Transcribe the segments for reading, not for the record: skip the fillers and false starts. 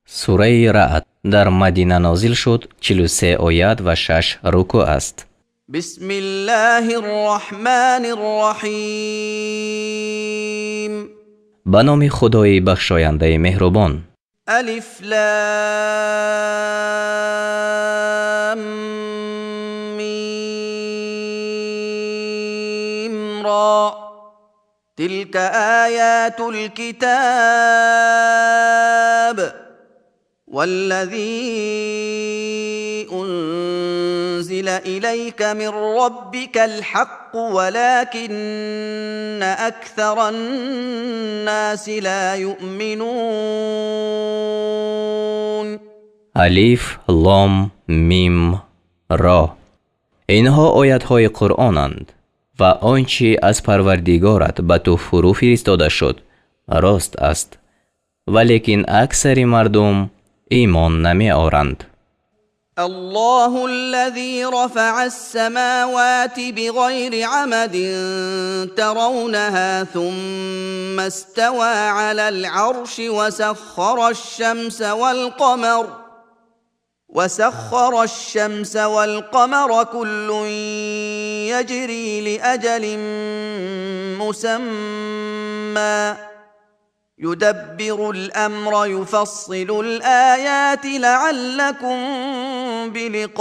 сураи раъд дар Мадина нозил шуд, 43 оят ва 6 руку аст. بسم الله الرحمن الرحيم ба номи Худои бахшояндаи меҳрубон. ألف لام ميم را تلك آيات الكتاب والذي أنزل إليك من ربك الحق ولكن أكثر الناس لا يؤمنون алиф лом мим ро. инҳо оятҳои Қуръонанд ва он чи аз Парвардигорат ба ту фурӯ фиристода шуд рост аст, валекин аксари мардум имон намеоранд. الله الذي رفع السماوات بغير عمد ترونها ثم استوى على العرش وسخر الشمس والقمر كل يجري لأجل مسمى يدبر الأمر يفصل الآيات لعلكم بلقاء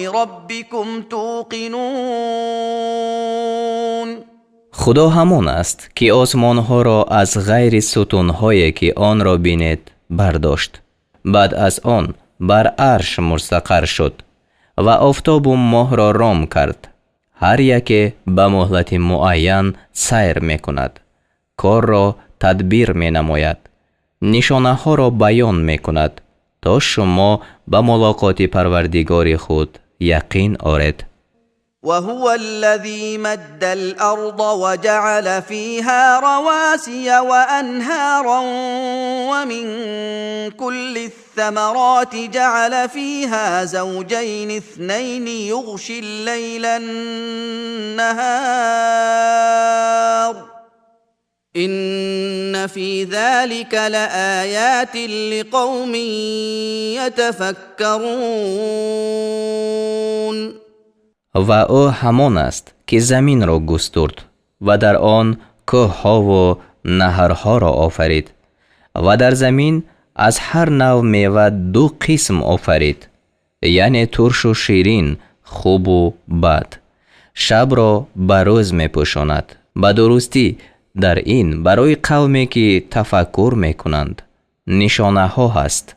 ربكم توقنون خدا همان است که آسمانها را از غیر ستونهایی که آن را بینید برداشت. بعد از آن بر عرش مستقر شد و آفتاب و ماه را رام کرد. هر یک به مهلت معین سیر می کند. کار را تدبیر می نماید. نشانه ها را بیان می کند تا شما به ملاقات پروردگار خود یقین آرید. وهو الذي مد الأرض وجعل فيها رواسي وأنهارا ومن كل الثمرات جعل فيها زوجين اثنين يغشي الليل النهار إن في ذلك لآيات لقوم يتفكرون و او همان است که زمین را گسترد و در آن کوه‌ها و نهرها را آفرید و در زمین از هر نوع میوه 2 قسم آفرید، یعنی ترش و شیرین، خوب و بد. شب را به روز می پوشاند. به درستی در این برای قومی که تفکر می کنند نشانه ها هست.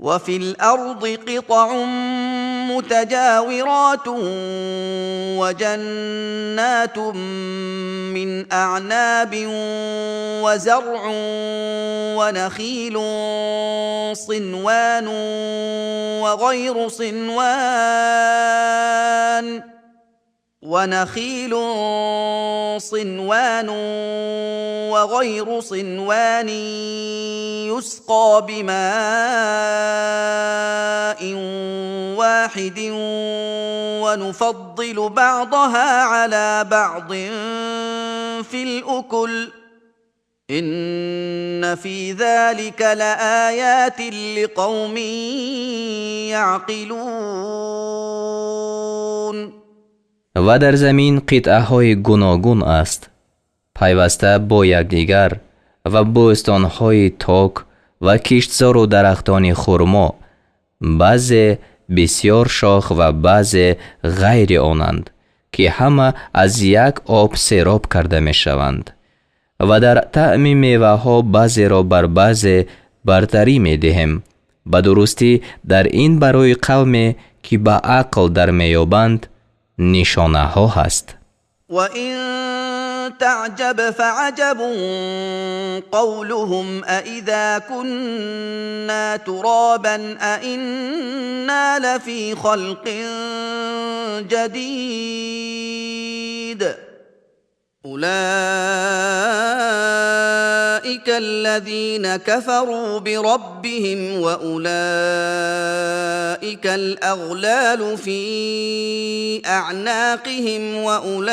وفي الأرض قطع متجاورات وجنات من أعناب وزرع ونخيل صنوان وغير صنوان يسقى بماء واحد ونفضل بعضها على بعض في الأكل إن في ذلك لآيات لقوم يعقلون و در زمین قطعه های گوناگون است، پیوسته با یکدیگر و بوستان های تاک و کشتزار و درختان خرما، بعضی بسیار شاخ و بعضی غیر آنند که همه از یک آب سیراب کرده می شوند و در طعم میوه ها بعضی را بر بعضی برتری می دهیم. به درستی در این برای قومی که با عقل در میابند نشانه ها هست. وَإِن تَعْجَبْ فَعَجَبٌ قَوْلُهُمْ أَإِذَا كُنَّا تُرَابًا أَإِنَّا لَفِي خَلْقٍ جَدِيدٍ أُولَئِكَ الَّذِينَ كَفَرُوا بِرَبِّهِمْ وَأُولَئِكَ الْأَغْلَالُ فِي أَعْنَاقِهِمْ وَأُولَئِكَ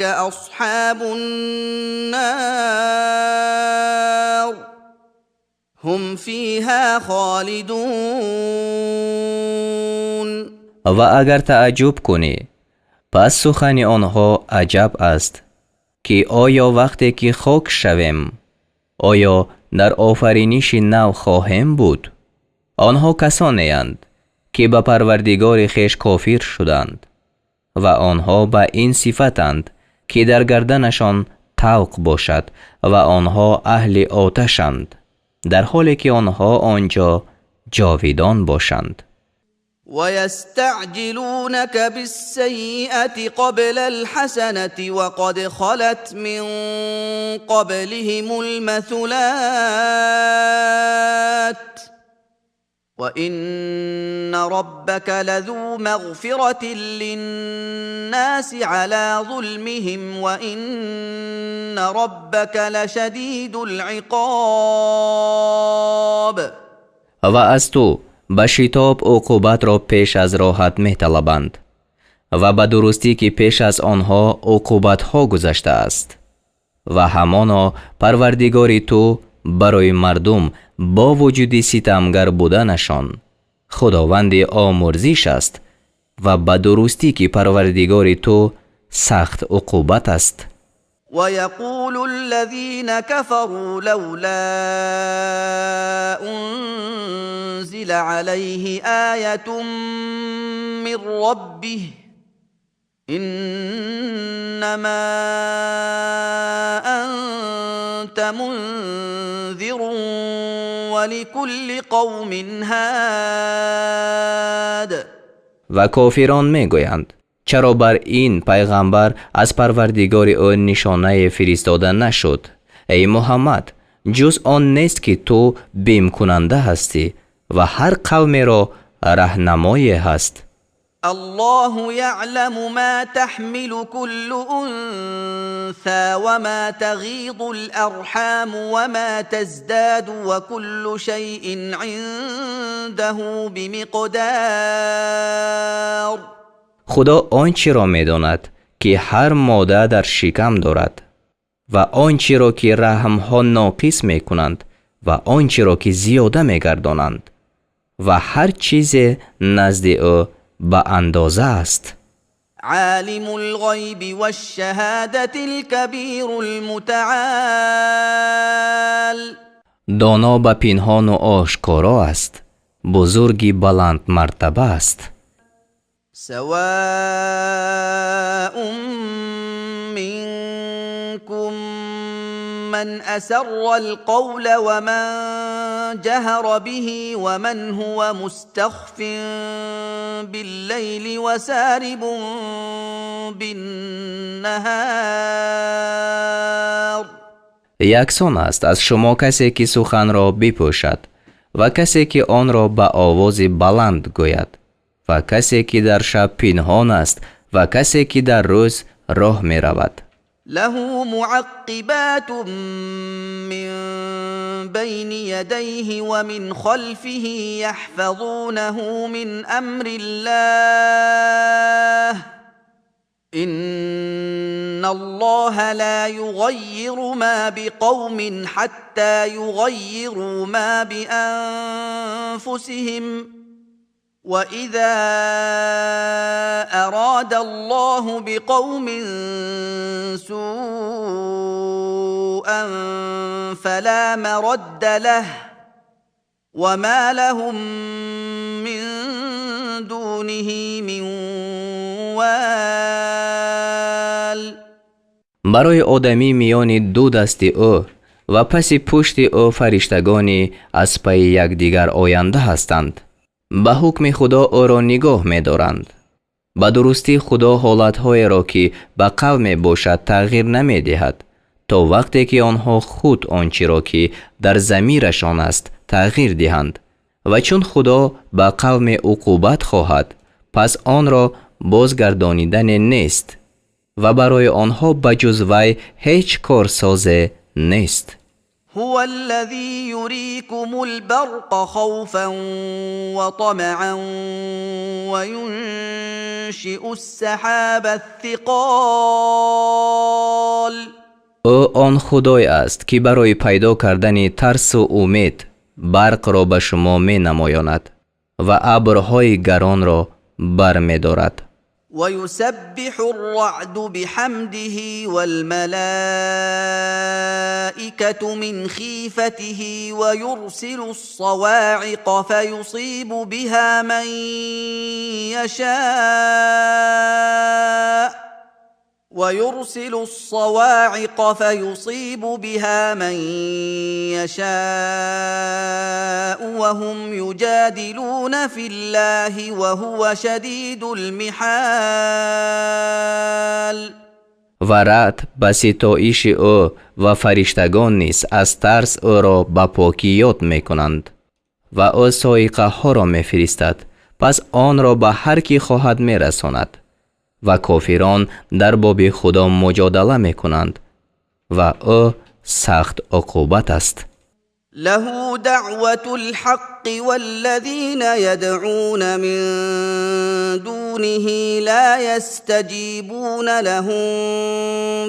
أَصْحَابُ النَّارِ هم فيها خالدون. و اگر تعجب کنی پس سخن آنها عجب است که آیا وقتی که خاک شویم آیا در آفرینش نو خواهیم بود؟ آنها کسانی اند که به پروردگار خویش کافر شدند و آنها به این صفتند که در گردنشان طوق باشد و آنها اهل آتشند در حالی که آنها آنجا جاویدان باشند. ويستعجلونك بالسيئة قبل الحسنة وقد خلت من قبلهم المثلات وإن ربك لذو مغفرة للناس على ظلمهم وإن ربك لشديد العقاب. و از تو به شتاب عقوبت را پیش از راحت می طلبند و به درستی که پیش از آنها عقوبت ها گذشته است و همانا پروردگار تو برای مردم با وجود ستمگر بودنشان خداوند آمرزش است و به درستی که پروردگار تو سخت عقوبت است. ويقول الذين كفروا لولا أنزل عليه آية من ربه إنما أنت منذر ولكل قوم هاد. و کافران می گویند چرا بر این پیغمبر از پروردگار او نشانه فرستاده نشد؟ ای محمد جز آن نیست که تو بیم کننده هستی و هر قوم را راهنمای هست. الله يعلم ما تحمل كل أنثى وما تغيض الأرحام وما تزداد وكل شيء عنده بمقدار. خدا آنچه را می داند که هر ماده در شکم دارد و آنچه را که رحمها ناقص می کنند و آنچه را که زیاده می گردانند و هر چیز نزد او به اندازه است. عالم الغیب والشهادة الكبیر المتعال. دانا به پنهان و آشکارا است، بزرگی بلند مرتبه است. سواء منكم من أسر القول ومن جهر به ومن هو مستخف بالليل وسارب بالنهار. یکسان است از شما کسی که سخن را بپوشد و کسی که آن را به آواز بلند گوید و کسی که در شب پنهان است و کسی که در روز راه می رود. له معقبات من بين يديه ومن خلفه يحفظونه من أمر الله إن الله لا يغير ما بقوم حتى يغيروا ما بأنفسهم وإذا أراد الله بقوم سوءا فلا مرد له وما لهم من دونه من وال. برای آدمی میان دو دست او و پس پشت او فرشتگانی از پی یکدیگر آینده هستند. به حکم خدا او را نگاه می دارند. به درستی خدا حالتهای را که به قوم باشد تغییر نمی دهد تا وقتی که آنها خود آنچه را که در ضمیرشان است تغییر دهند و چون خدا به قوم عقوبت خواهد پس آن را بازگردانیدن نیست و برای آنها بجز وی هیچ کارساز نیست. هو الذي يريكم البرق خوفا وطمعا وينشئ السحاب الثقال. او آن خدای است که برای پیدا کردن ترس و امید برق را به شما می نمایاند و ابرهای گران را بر می دارد. ويسبح الرعد بحمده والملائكة من خيفته ويرسل الصواعق فيصيب بها من يشاء وهم يجادلون في الله وهو شديد المحال. و رعد به ستایش او و فرشتگان نیز از ترس او را به پاکی یاد می کنند و او صاعقه ها را می فرستد، پس آن را به هر کی خواهد می رساند. و کافران در باب خدا مجادله می کنند و او سخت عقوبت است. له دعوة الحق والذين يدعون من دونه لا يستجيبون لهم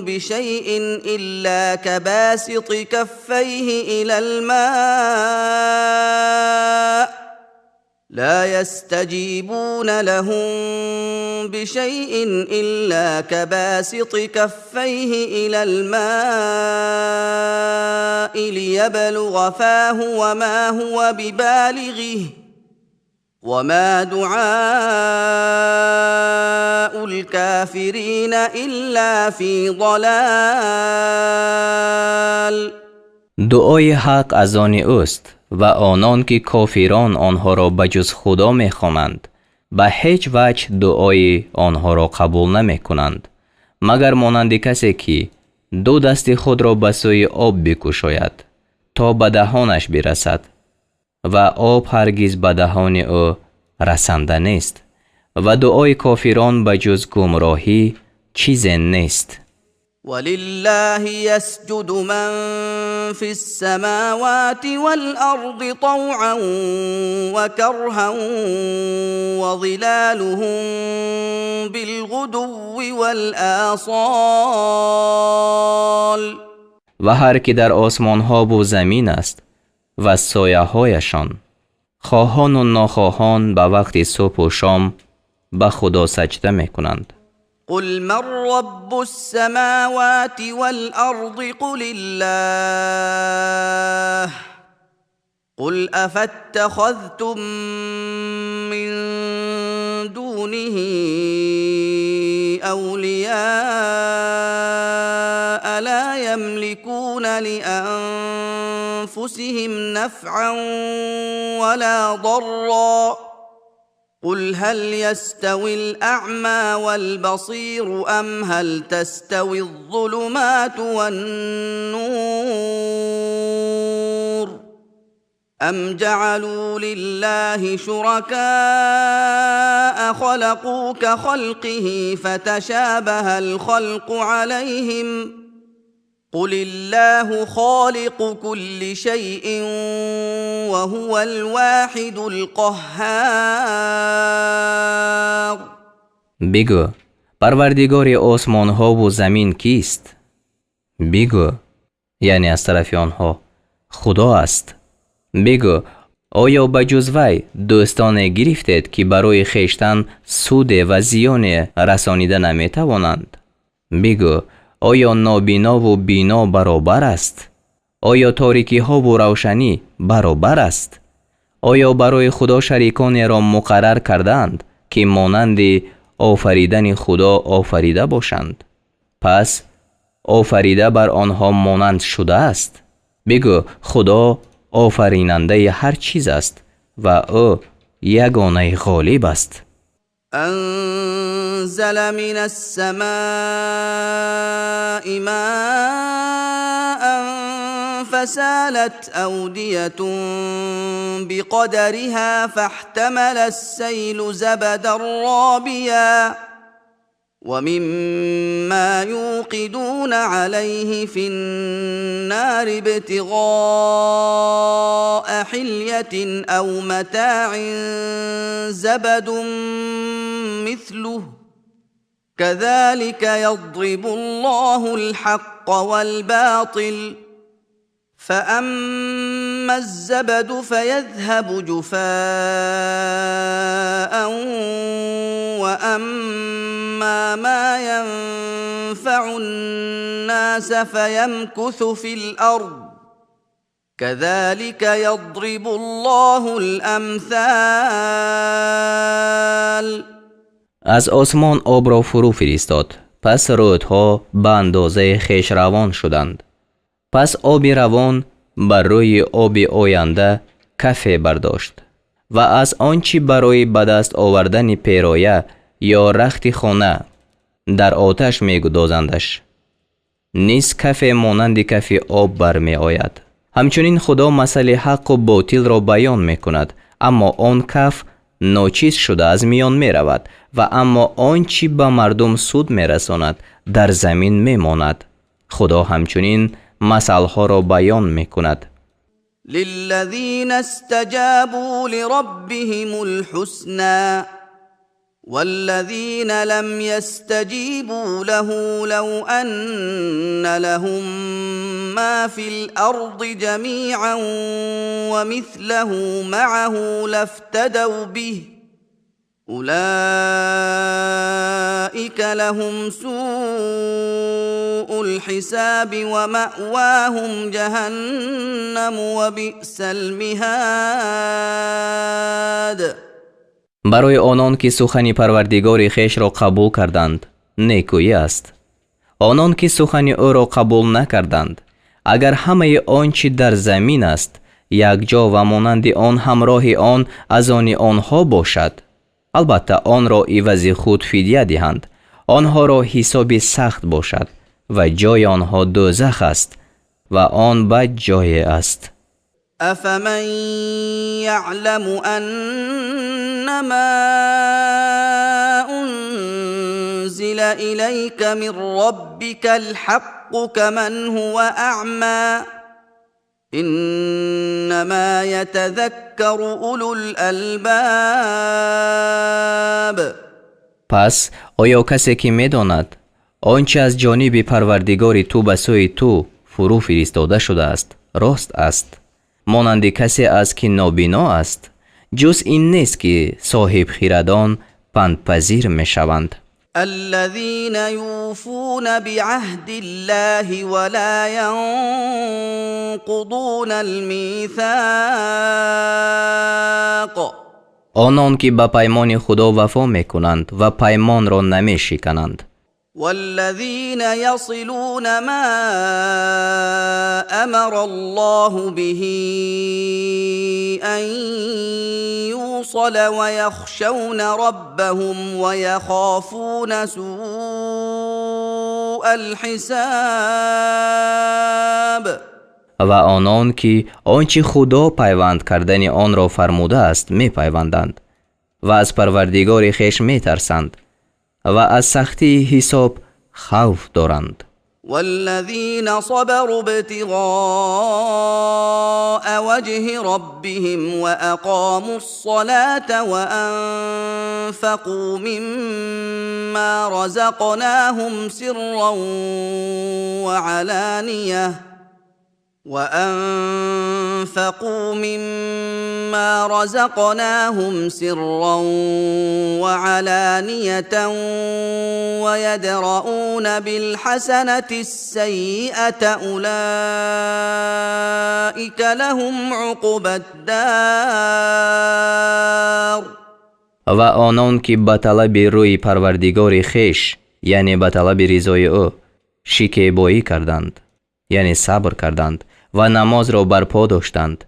بشيء إلا كباسط كفيه إلى الماء ليبلغ فاه وما هو ببالغه وما دعاء الكافرين إلا في ضلال. دعای حق از آن اوست و آنان که کافران آنها را به جز خدا می خوانند به هیچ وجه دعای آنها را قبول نمی کنند مگر مانند کسی که دو دست خود را به سوی آب بکشاید تا به دهانش برسد و آب هرگز به دهان او رسنده نیست و دعای کافران به جز گمراهی چیزی نیست. ولله يسجد من في السماوات والأرض طوعا وكرها وظلالهم بالغدو والآصال. و هر که در آسمان ها و زمین است و سایه هایشان خواهان و ناخواهان به وقت صبح و شام به خدا سجده می کنند. قل من رب السماوات والأرض قل الله قل أفاتخذتم من دونه أولياء لا يملكون لأنفسهم نفعا ولا ضرا قل هل يستوي الأعمى والبصير أم هل تستوي الظلمات والنور أم جعلوا لله شركاء خلقوا كخلقه فتشابه الخلق عليهم قل الله خالق كل شيء وهو الواحد القهار. بگو پروردگار آسمان ها و زمین کیست؟ بگو یعنی از طرف آنها خدا است. بگو آیا به جز وی دوستان گرفتید که برای خیشتن سود و زیان رسانیده نمی توانند؟ بگو آیا نابینا و بینا برابر است؟ آیا تاریکی ها و روشنی برابر است؟ آیا برای خدا شریکانی را مقرر کردند که مانند آفریدن خدا آفریده باشند؟ پس آفریده بر آنها مانند شده است. بگو خدا آفریننده هر چیز است و او یگانه غالب است. أنزل من السماء ماء فسالت أودية بقدرها فاحتمل السيل زبدا رابيا ومما يوقدون عليه في النار ابتغاء حلية أو متاع زبد مثله كذلك يضرب الله الحق والباطل فأما فأما الزبد فيذهب جفاء وأما ما ينفع الناس فيمكث في الأرض كذلك يضرب الله الأمثال. از آسمان آب را فرو فرستاد، پس رودها به اندازه خویش روان شدند. پس آب روان بر روی آب آینده کفه برداشت و از آنچه برای به دست آوردن پیرایه یا رخت خانه در آتش می‌گذارندش، نیز کفه مانند کف آب برمی آید. همچنین خدا مثل حق و باطل را بیان می کند، اما آن کف ناچیز شده از میان می رود و اما آنچه به مردم سود می رساند در زمین می ماند. خدا همچنین مثلها را بیان می کند. للذین استجابوا لربهم الحسنى والذين لم يستجيبوا له لو أن لهم ما في الأرض جميعا ومثله معه لافتدوا به أولئك لهم سوء الحساب ومأواهم جهنم وبئس المهاد. برای آنان که سخن پروردگار خویش را قبول کردند نیکویی است. آنان که سخن او را قبول نکردند، اگر همه آنچه در زمین است یک جا و مانند آن همراه آن از آن آنها باشد، البته آن را عوض خود فدیه دهند، آنها را حساب سخت باشد و جای آنها دوزخ است و آن بد جای است. أفمن يعلم أنما أنزل إليك من ربك الحق كمن هو أعمى إنما يتذكر أولو الألباب. پس آیا کسی که می‌داند آنچه از جانب پروردگار تو به سوی تو فرو فرستاده شده است راست است، مانند کسی است که نابینا است؟ جز این نیست که صاحب خردان پندپذیر میشوند. الذين يوفون بعهد الله ولا ينقضون الميثاق. آنان که به پیمان خدا وفا میکنند و پیمان را نمیشکنند. والذين يصلون ما أمر الله به أن يوصل ويخشون ربهم ويخافون سوء الحساب. و آنان که آنچه خدا پیوند کردن آن را فرموده است می پیوندند و از پروردگار خویش می ترسند و از سختی حساب خوف دارند. والذين صبروا ابتغاء وجه ربهم وأقاموا الصلاة وأنفقوا مما رزقناهم سرا وعلانية ويدرؤون بالحسنة السيئة أولئك لهم عقبى الدار. و آنان که به طلب روی پروردگار خویش یعنی به طلب رضای او شکیبایی کردند یعنی صبر کردند و نماز را برپا داشتند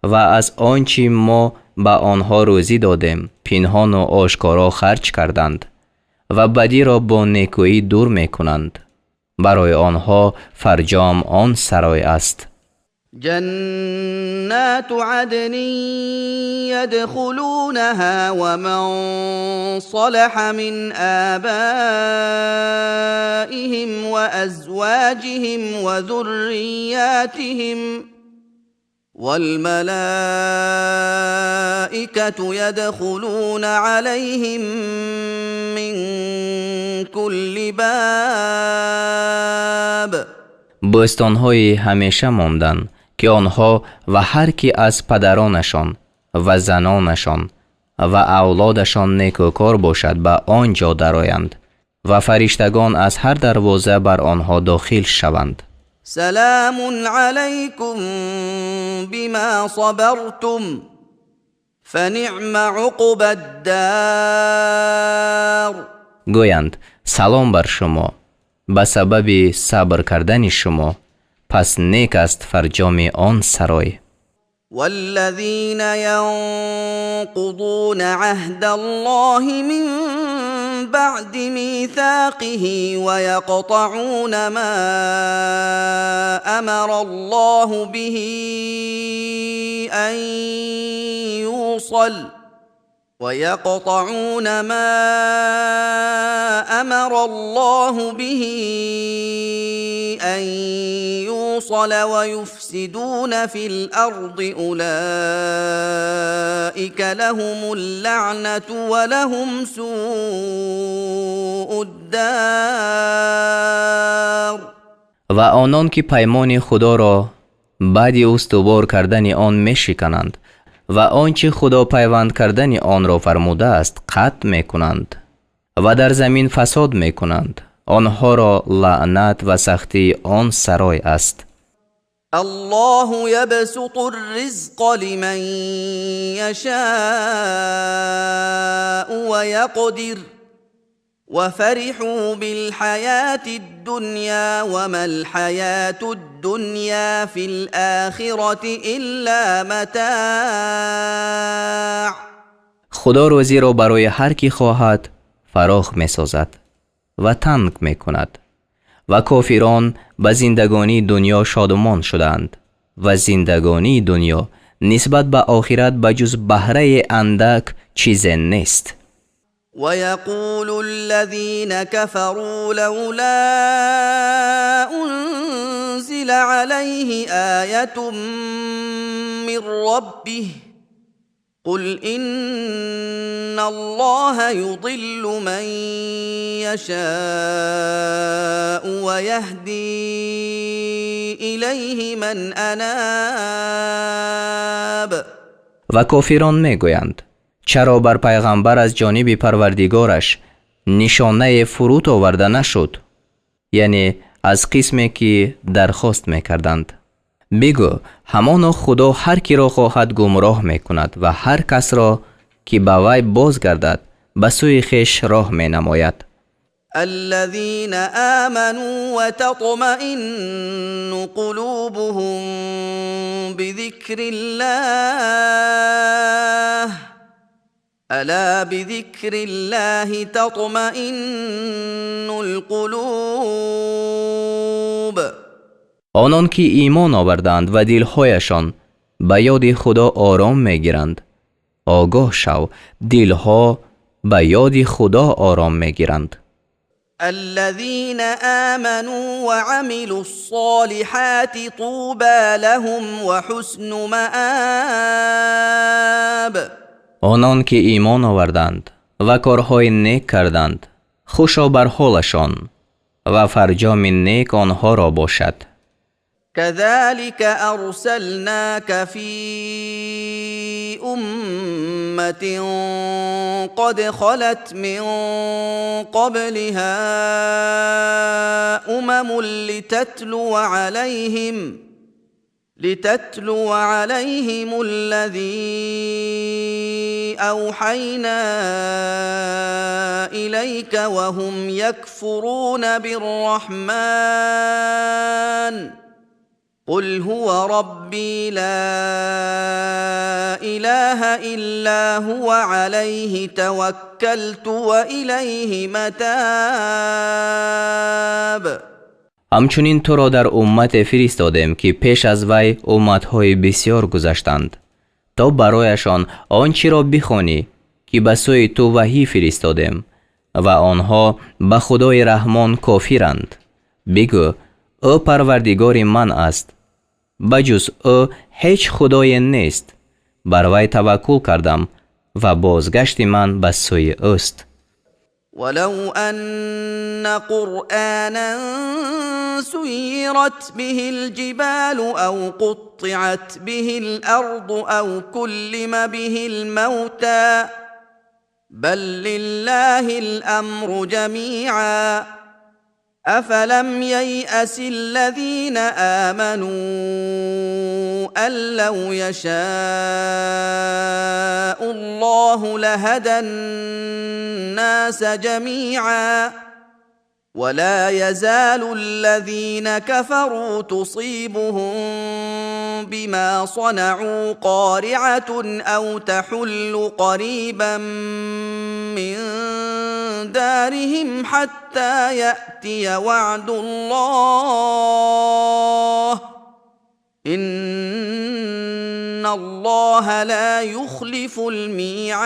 و از آنچه ما به آنها روزی دادیم پنهان و آشکارا خرج کردند و بدی را با نیکویی دور می کنند، برای آنها فرجام آن سرای است. جنات عدن يدخلونها ومن صلح من آبائهم وأزواجهم وذرياتهم والملائكة يدخلون عليهم من كل باب. بستان‌های همیشه ماندن که آنها و هر کی از پدرانشان و زنانشان و اولادشان نیکوکار باشد به آنجا درآیند و فرشتگان از هر دروازه بر آنها داخل شوند. سلام علیکم بما صبرتم فنعم عقب الدار. گویند سلام بر شما به سبب صبر کردن شما، پس نیک است فرجام آن سرای. والذین ينقضون عهد الله من بعد میثاقه ويقطعون ما امر الله به ان يوصل ويفسدون في الأرض أولئك لهم اللعنة ولهم سوء الدار. و آنان که پیمان خدا را بعد استوار کردن آن میشکنند و آنچه خدا پیوند کردن آن را فرموده است قطع میکنند و در زمین فساد میکنند، آنها را لعنت و سختی آن سرای است. الله يبسط الرزق لمن يشاء ويقدر وفرحوا بالحياة الدنيا وما الحياة الدنيا في الآخرة إلا متاع. خدا روزی را برای هر کی خواهد فراخ می سازد و تنگ می کند و کافران به زندگانی دنیا شادمان شدند و زندگانی دنیا نسبت به آخرت بجز بهره اندک چیز نیست. ويقول الذين كفروا لولا أنزل عليه آية من ربه قل إن الله يضل من يشاء ويهدي إليه من أناب. و کافران میگویند چرا بر پیغمبر از جانب پروردگارش نشانه فرود آورده نشد، یعنی از قسمی که درخواست میکردند. بگو همانا خدا هر کی را خواهد گمراه میکند و هر کس را که به وی بازگردد به سوی خویش راه مینماید. الذين آمنوا وتطمئن قلوبهم بذكر الله ألا بذكر الله تطمئن القلوب. آنان که ایمان آوردند و دلهایشان به یاد خدا آرام میگیرند، آگاه شو دلها به یاد خدا آرام میگیرند. الذين آمنوا وعملوا الصالحات طوبى لهم وحسن مآب. آنان که ایمان آوردند و کارهای نیک کردند، خوشا بر حالشان و فرجام نیک آنها را باشد. كذلك أرسلناك في أمة قد خلت من قبلها أمم لتتلو عليهم الذي أوحينا إليك وهم يكفرون بالرحمن قل هو ربي لا إله إلا هو عليه توكلت وإليه متاب. همچنین تو را در امت فرستادیم که پیش از وی امتهای بسیار گذشتند تا برایشان آنچه را بخوانی که به سوی تو وحی فرستادیم و آنها به خدای رحمان کافرند. بگو او پروردگار من است، بجز او هیچ خدای نیست. بر وی توکل کردم و بازگشت من به سوی اوست. ولو أن قرآنا سيرت به الجبال أو قطعت به الأرض أو كلم به الموتى بل لله الأمر جميعا أفلم ييأس الذين آمنوا أن لو يشاء الله لهدى الناس جميعا ولا يزال الذين كفروا تصيبهم بما صنعوا قارعة أو تحل قريبا من دارهم حتى يأتي وعد الله إن الله لا يخلف الميعاد.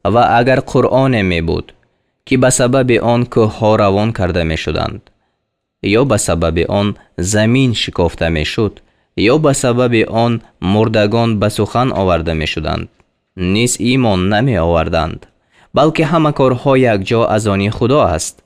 و اگر قرآن می بود که به سبب آن کوه‌ها روان کرده می شدند، یا به سبب آن زمین شکافته می شد، یا به سبب آن مردگان به سخن آورده می شدند، نیز ایمان نمی آوردند، بلکه همه کارها یک جا از آن خدا است.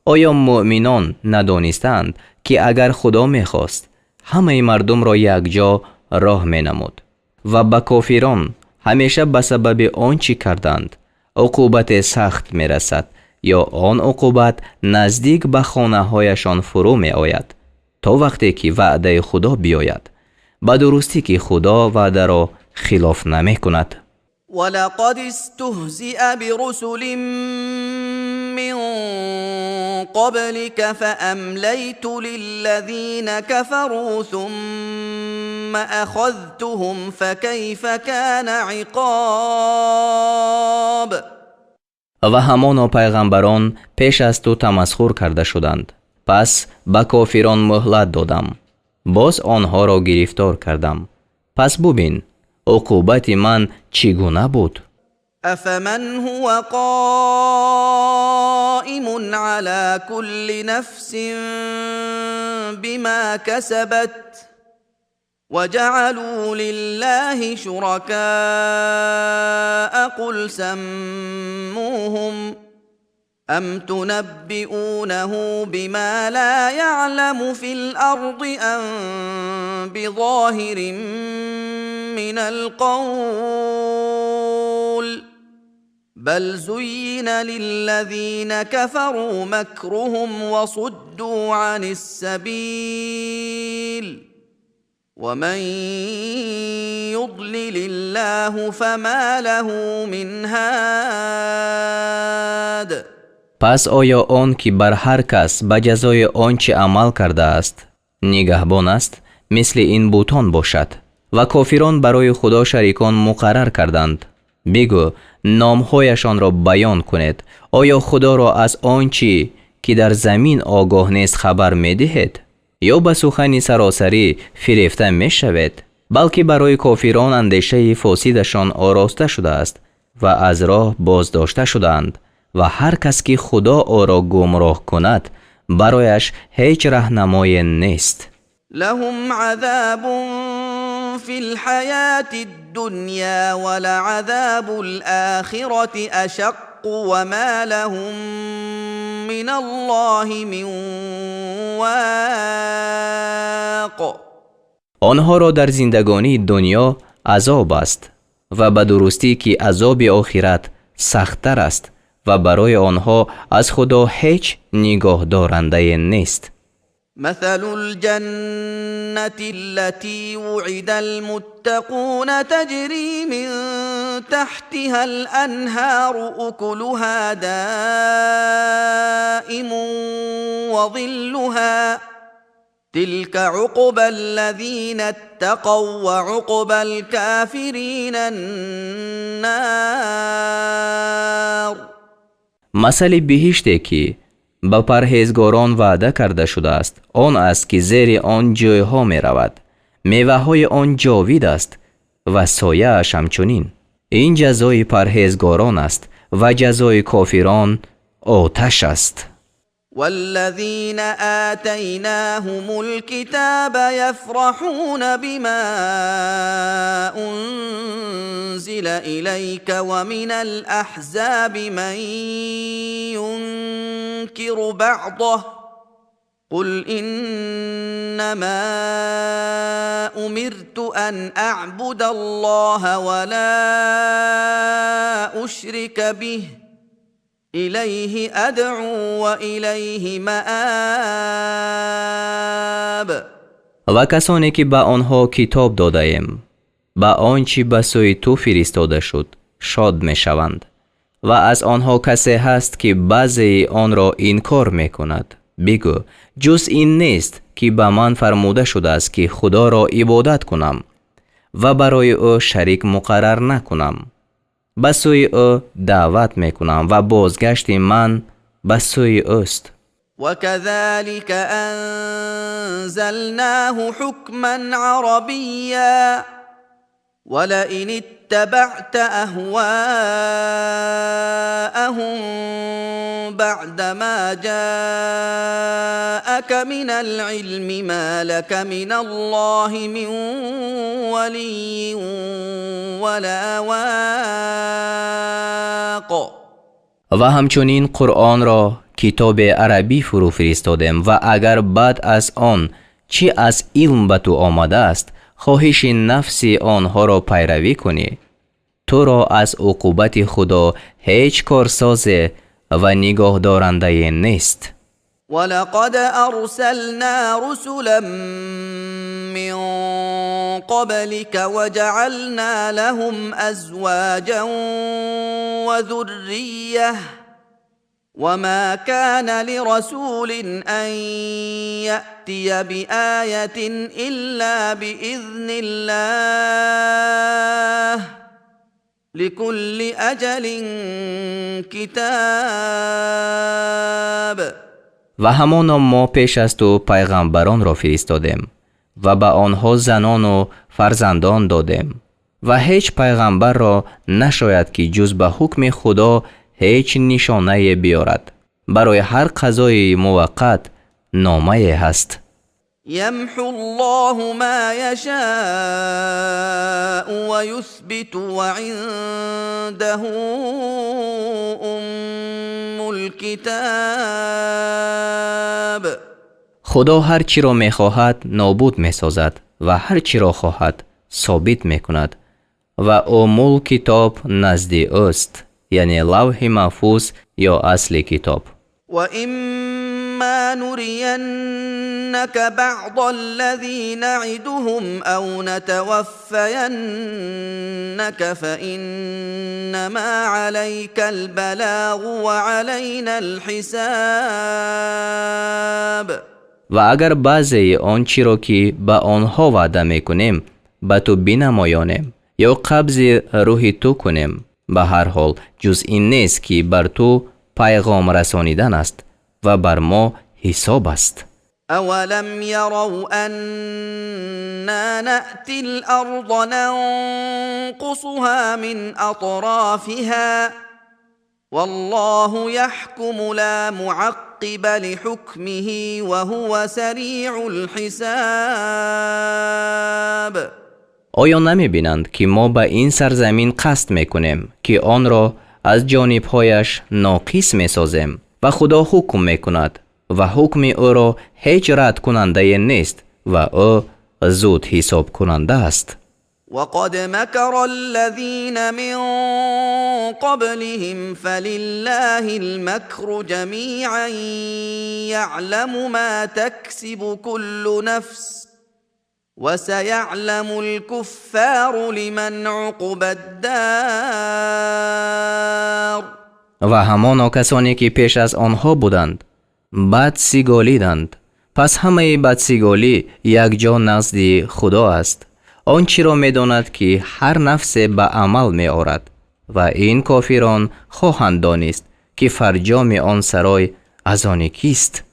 آیا مؤمنان ندانستند که اگر خدا می خواست همه مردم را یک جا راه می نمود و به کافران همیشه به سبب آنچه کردند عقوبت سخت می رسد، یا آن عقوبت نزدیک به خانه هایشان فرو می آید تا وقتی که وعده خدا بیاید، به درستی که خدا وعده را خلاف نمی کند. ولقد استهزئ برسل من قبلك فأمليت للذين كفروا ثم أخذتهم فكيف كان عقاب. و همان پیغمبران پیش از تو تمسخر کرده شدند، پس به کافران مهلت دادم، باز آنها را گرفتار کردم، پس ببین عقوبت من چگونه بود. أفمن هو قائم على كل نفس بما كسبت وجعلوا لله شركاء قل سموهم أم تنبئونه بما لا يعلم في الأرض أم بظاهر من القول بل زين للذين كفروا مكرهم وصدوا عن السبيل ومن يضلل الله فما له من هاد. پس آیا آن که بر هر کس به جزای آنچه عمل کرده است نگهبان است مثل این بتان باشد و کافران برای خدا شریکان مقرر کردند؟ بگو نامهایشان را بیان کنید. آیا خدا را از آنچه که در زمین آگاه نیست خبر می دهید؟ یا به سخن سراسری فریفته می شوید؟ بلکه برای کافران اندیشه فاسدشان آراسته شده است و از راه بازداشته شدند و هر کس که خدا او را گمراه کند برایش هیچ راهنمایی نیست. لهم عذاب في الحياة الدنيا ولعذاب الآخرة أشق وما لهم من الله من واق. آنها را در زندگانی دنیا عذاب است و به درستی که عذاب آخرت سخت‌تر است و برای آنها از خدا هیچ نگاه دارنده نیست. مثل الجنة التي وعد المتقون تجري من تحتها الأنهار أكلها دائم وظلها تلك عقبى الذين اتقوا وعقبى الكافرين النار. مثل بهشتی که با پرهیزگاران وعده کرده شده است آن است که زیر آن جایها می رود، میوه های آن جاوید است و سایه اش همچنین. این جزای پرهیزگاران است و جزای کافران آتش است. والذين آتيناهم الكتاب يفرحون بما أنزل إليك ومن الأحزاب من ينكر بعضه قل إنما أمرت أن أعبد الله ولا أشرك به إليه أدعو وإليه مآب. و کسانی که به آنها کتاب داده‌ایم به آنچه به سوی تو فرستاده شد شاد می‌شوند و از آنها کسی هست که بعضی آن را انکار می‌کند. بگو جز این نیست که به من فرموده شده است که خدا را عبادت کنم و برای او شریک مقرر نکنم. به سوی او دعوت میکنم و بازگشت من به سوی اوست. وكذلك أنزلناه حكما عربيا ولئن اتبعت أهواءهم بعدما جاءك من العلم ما لك من الله من ولي ولا واق. و همچنین قرآن را کتاب عربی فرو فرستادم و اگر بعد از آن چی از علم به تو آمده است خواهش نفس آنها را پیروی کنی، تو را از عقوبت خدا هیچ کارساز و نگاه دارنده نیست. ولقد أرسلنا رسلا من قبلك وجعلنا لهم أزواجا وذرية وما كان لرسول أن يأتي بآية إلا بإذن الله لكل أجل كتاب. و همان ما پیش از تو پیغمبران را فرستادیم و به آنها زنان و فرزندان دادیم و هیچ پیغمبر را نشاید که جز به حکم خدا هیچ نشانه بیارد. برای هر قضای موقت نامه هست. يمحو الله ما يشاء ويثبت وعنده أم الكتاب. خدا هر چی را می خواهد نابود می سازد و هر چی را خواهد ثابت می کند و ام کتاب نزد اوست، یعنی لوح محفوظ یا اصل کتاب. وإما نرينك بعض الذي نعدهم أو نتوفينك فإنما عليك البلاغ وعلينا الحساب. و اگر بعضی آنچه را که به آنها وعده میکنیم به تو بنمایانیم یا قبض روح تو کنیم، به هر حال جز این نیست که بر تو پیغام رسانیدن است و بر ما حساب است. اولم يروا أنا نأتي الأرض ننقصها من أطرافها والله يحكم لا معقب لحكمه وهو سريع الحساب. آیا نمی بینند که ما به این سرزمین قصد میکنیم که آن را از جانبهایش ناقص می سازیم و خدا حکم می کند و حکم او را هیچ رد کننده نیست و او زود حساب کننده است. وقد مكر الذين من قبلهم فلله المكر جميعا يعلم ما تكسب كل نفس وسيعلم الكفار لمن عقبى الدار. و همان کسانی که پیش از آنها بودند بدسگالیدند، پس همه بدسگالی یک جا نزد خدا است. آنچه را می‌داند که هر نفس به عمل می‌آورد و این کافران خواهند دانست که فرجام آن سرای از آن کیست.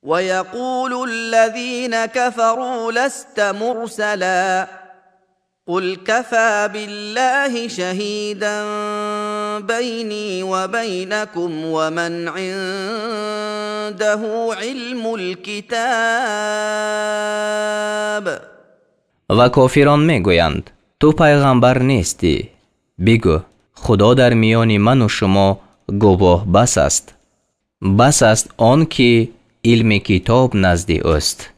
ويقول الذين كفروا لست مرسلا قل كفى بالله شهيدا بيني وبينكم ومن عنده علم الكتاب. و کافران میگویند تو پیغمبر نیستی. بگو خدا در میان من و شما گواه بس است. بس است آن که علم کتاب نزد اوست.